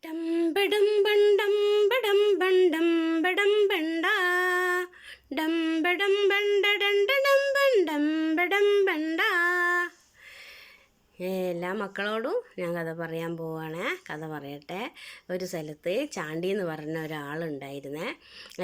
ഡംബടം ബണ്ടം ബടം ബണ്ടം ബടം ബണ്ട ഡംബടം ബണ്ടടണ്ടടം ബണ്ടം ബടം ബണ്ട. എല്ലാ മക്കളോടും ഞാൻ കഥ പറയാൻ പോവുകയാണ്. കഥ പറയട്ടെ. ഒരു സ്ഥലത്ത് ചാണ്ടി എന്ന് പറഞ്ഞ ഒരാളുണ്ടായിരുന്നേ.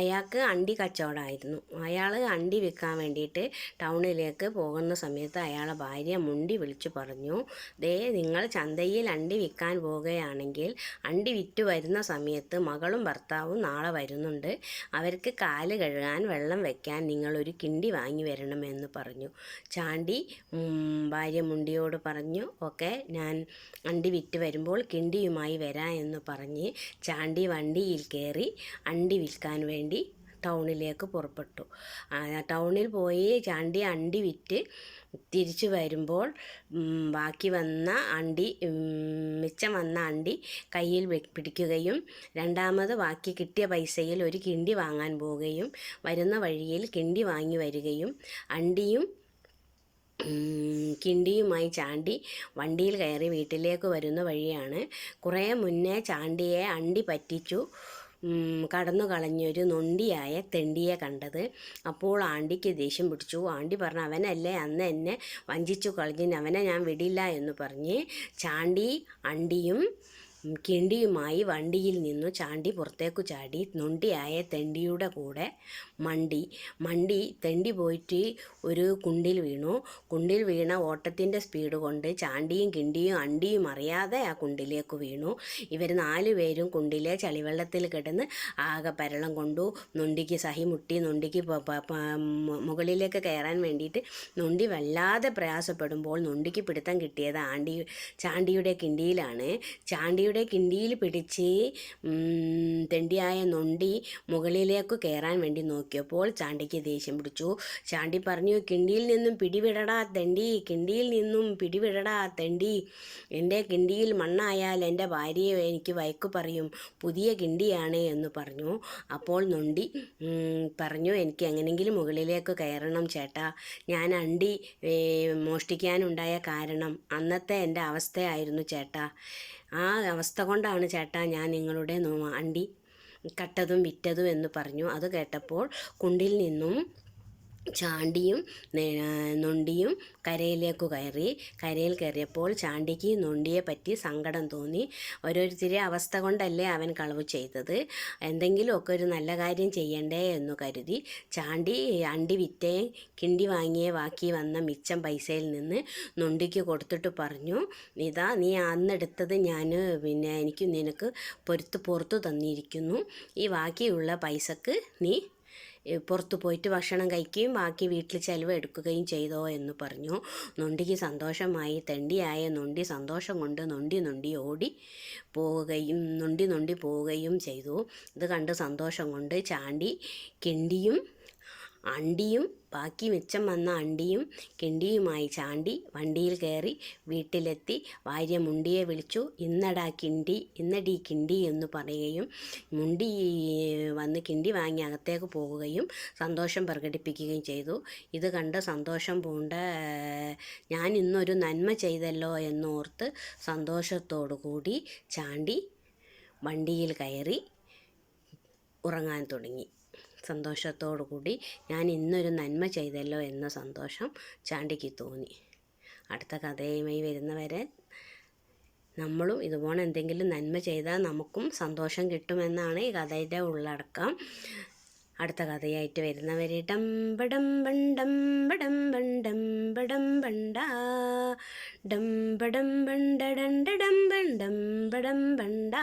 അയാൾക്ക് അണ്ടി കച്ചവടമായിരുന്നു. അയാൾ അണ്ടി വിൽക്കാൻ വേണ്ടിയിട്ട് ടൗണിലേക്ക് പോകുന്ന സമയത്ത് അയാളെ ഭാര്യ മുണ്ടി വിളിച്ചു പറഞ്ഞു, ദേ നിങ്ങൾ ചന്തയിൽ അണ്ടി വിൽക്കാൻ പോവുകയാണെങ്കിൽ അണ്ടി വിറ്റ് വരുന്ന സമയത്ത് മകളും ഭർത്താവും നാളെ വരുന്നുണ്ട്. അവർക്ക് കാല് കഴുകാൻ വെള്ളം വയ്ക്കാൻ നിങ്ങളൊരു കിണ്ടി വാങ്ങി വരണമെന്ന് പറഞ്ഞു. ചാണ്ടി ഭാര്യ മുണ്ടിയോട് പറഞ്ഞു, ഓക്കെ, ഞാൻ അണ്ടി വിറ്റ് വരുമ്പോൾ കിണ്ടിയുമായി വരാം എന്ന് പറഞ്ഞ് ചാണ്ടി വണ്ടിയിൽ കയറി അണ്ടി വിൽക്കാൻ വേണ്ടി ടൗണിലേക്ക് പുറപ്പെട്ടു. ടൗണിൽ പോയി ചാണ്ടി അണ്ടി വിറ്റ് തിരിച്ചു വരുമ്പോൾ ബാക്കി വന്ന അണ്ടി മിച്ചം വന്ന അണ്ടി കയ്യിൽ പിടിക്കുകയും രണ്ടാമത് ബാക്കി കിട്ടിയ പൈസയിൽ ഒരു കിണ്ടി വാങ്ങാൻ പോവുകയും വരുന്ന വഴിയിൽ കിണ്ടി വാങ്ങി വരികയും അണ്ടിയും കിണ്ടിയുമായി ചാണ്ടി വണ്ടിയിൽ കയറി വീട്ടിലേക്ക് വരുന്ന വഴിയാണ് കുറേ മുന്നേ ചാണ്ടിയെ അണ്ടി പറ്റിച്ചു കടന്നു കളഞ്ഞൊരു നൊണ്ടിയായ തെണ്ടിയെ കണ്ടത്. അപ്പോൾ ആണ്ടിക്ക് ദേഷ്യം പിടിച്ചു. ആണ്ടി പറഞ്ഞു, അവനല്ലേ അന്ന് എന്നെ വഞ്ചിച്ചു കളഞ്ഞ്, അവനെ ഞാൻ വിടില്ല എന്ന് പറഞ്ഞ് ചാണ്ടി അണ്ടിയും കിണ്ടിയുമായി വണ്ടിയിൽ നിന്നു ചാണ്ടി പുറത്തേക്കു ചാടി നൊണ്ടിയായ തെണ്ടിയുടെ കൂടെ മണ്ടി തെണ്ടി പോയിട്ട് ഒരു കുണ്ടിൽ വീണു. കുണ്ടിൽ വീണ ഓട്ടത്തിൻ്റെ സ്പീഡ് കൊണ്ട് ചാണ്ടിയും കിണ്ടിയും അണ്ടിയും അറിയാതെ ആ കുണ്ടിലേക്ക് വീണു. ഇവർ 4 പേരും കുണ്ടിലെ ചളിവെള്ളത്തിൽ കിടന്ന് ആകെ പരളം കൊണ്ടു. നൊണ്ടിക്ക് സഹിമുട്ടി. നൊണ്ടിക്ക് മുകളിലേക്ക് കയറാൻ വേണ്ടിയിട്ട് നൊണ്ടി വല്ലാതെ പ്രയാസപ്പെടുമ്പോൾ നൊണ്ടിക്ക് പിടുത്തം കിട്ടിയത് ചാണ്ടിയുടെ കിണ്ടിയിലാണ്. ചാണ്ടിയുടെ കിണ്ടിയിൽ പിടിച്ച് തെണ്ടിയായ നൊണ്ടി മുകളിലേക്ക് കയറാൻ വേണ്ടി നോക്കിയപ്പോൾ ചാണ്ടിക്ക് ദേഷ്യം പിടിച്ചു. ചാണ്ടി പറഞ്ഞു, കിണ്ടിയിൽ നിന്നും പിടിവിടടാ തെണ്ടി, കിണ്ടിയിൽ നിന്നും പിടിവിടടാ തെണ്ടി. എൻ്റെ കിണ്ടിയിൽ മണ്ണായാൽ എൻ്റെ ഭാര്യയെ എനിക്ക് വഴക്ക് പറയും, പുതിയ കിണ്ടിയാണ് എന്ന് പറഞ്ഞു. അപ്പോൾ നൊണ്ടി പറഞ്ഞു, എനിക്ക് എങ്ങനെയെങ്കിലും മുകളിലേക്ക് കയറണം ചേട്ടാ. ഞാൻ അണ്ടി മോഷ്ടിക്കാനുണ്ടായ കാരണം അന്നത്തെ എൻ്റെ അവസ്ഥയായിരുന്നു ചേട്ടാ. ആ അവസ്ഥ കൊണ്ടാണ് ചേട്ടാ ഞാൻ നിങ്ങളുടെ അണ്ടി കട്ടതും വിറ്റതും എന്ന് പറഞ്ഞു. അത് കേട്ടപ്പോൾ കുണ്ടിൽ നിന്നും ചാണ്ടിയും നൊണ്ടിയും കരയിലേക്ക് കയറി. കരയിൽ കയറിയപ്പോൾ ചാണ്ടിക്ക് നൊണ്ടിയെ പറ്റി സങ്കടം തോന്നി. ഓരോരുത്തരെ അവസ്ഥ കൊണ്ടല്ലേ അവൻ കളവ് ചെയ്തത്, എന്തെങ്കിലുമൊക്കെ ഒരു നല്ല കാര്യം ചെയ്യണ്ടേ എന്നു കരുതി ചാണ്ടി അണ്ടി വിറ്റേ കിണ്ടി വാങ്ങിയേ ബാക്കി വന്ന മിച്ചം പൈസയിൽ നിന്ന് നൊണ്ടിക്ക് കൊടുത്തിട്ട് പറഞ്ഞു, ഇതാ നീ അന്നെടുത്തത് ഞാൻ എനിക്ക് നിനക്ക് പുറത്തു തന്നിരിക്കുന്നു. ഈ ബാക്കിയുള്ള പൈസക്ക് നീ പുറത്തു പോയിട്ട് ഭക്ഷണം കഴിക്കുകയും ബാക്കി വീട്ടിൽ ചിലവ് എടുക്കുകയും ചെയ്തോ എന്ന് പറഞ്ഞു. നൊണ്ടിക്ക് സന്തോഷമായി. തെണ്ടിയായ നൊണ്ടി സന്തോഷം കൊണ്ട് നൊണ്ടി ഓടി പോവുകയും ചെയ്തു. ഇത് കണ്ട് സന്തോഷം കൊണ്ട് ചാണ്ടി കിണ്ടിയും അണ്ടിയും ബാക്കി മിച്ചം വന്ന അണ്ടിയും കിണ്ടിയുമായി ചാണ്ടി വണ്ടിയിൽ കയറി വീട്ടിലെത്തി ഭാര്യ മുണ്ടിയെ വിളിച്ചു, ഇന്നടീ കിണ്ടി എന്ന് പറയുകയും മുണ്ടി വന്ന് കിണ്ടി വാങ്ങി അകത്തേക്ക് പോകുകയും സന്തോഷം പ്രകടിപ്പിക്കുകയും ചെയ്തു. ഇത് കണ്ട് സന്തോഷം പൂണ്ട ഞാൻ ഇന്നൊരു നന്മ ചെയ്തല്ലോ എന്നോർത്ത് സന്തോഷത്തോടു കൂടി ചാണ്ടി വണ്ടിയിൽ കയറി ഉറങ്ങാൻ തുടങ്ങി. സന്തോഷത്തോടു കൂടി ഞാൻ ഇന്നൊരു നന്മ ചെയ്തല്ലോ എന്ന സന്തോഷം ചാണ്ടിക്ക് തോന്നി. അടുത്ത കഥയുമായി വരുന്നവരെ നമ്മളും ഇതുപോലെ എന്തെങ്കിലും നന്മ ചെയ്താൽ നമുക്കും സന്തോഷം കിട്ടുമെന്നാണ് ഈ കഥയുടെ ഉള്ളടക്കം. അടുത്ത കഥയായിട്ട് വരുന്നവരെ ഡംബടം ബണ്ടം ബടം ബണ്ടം ബടം ബണ്ട ഡംബടം ബണ്ടടണ്ടടം ബണ്ടം ബടം ബണ്ട.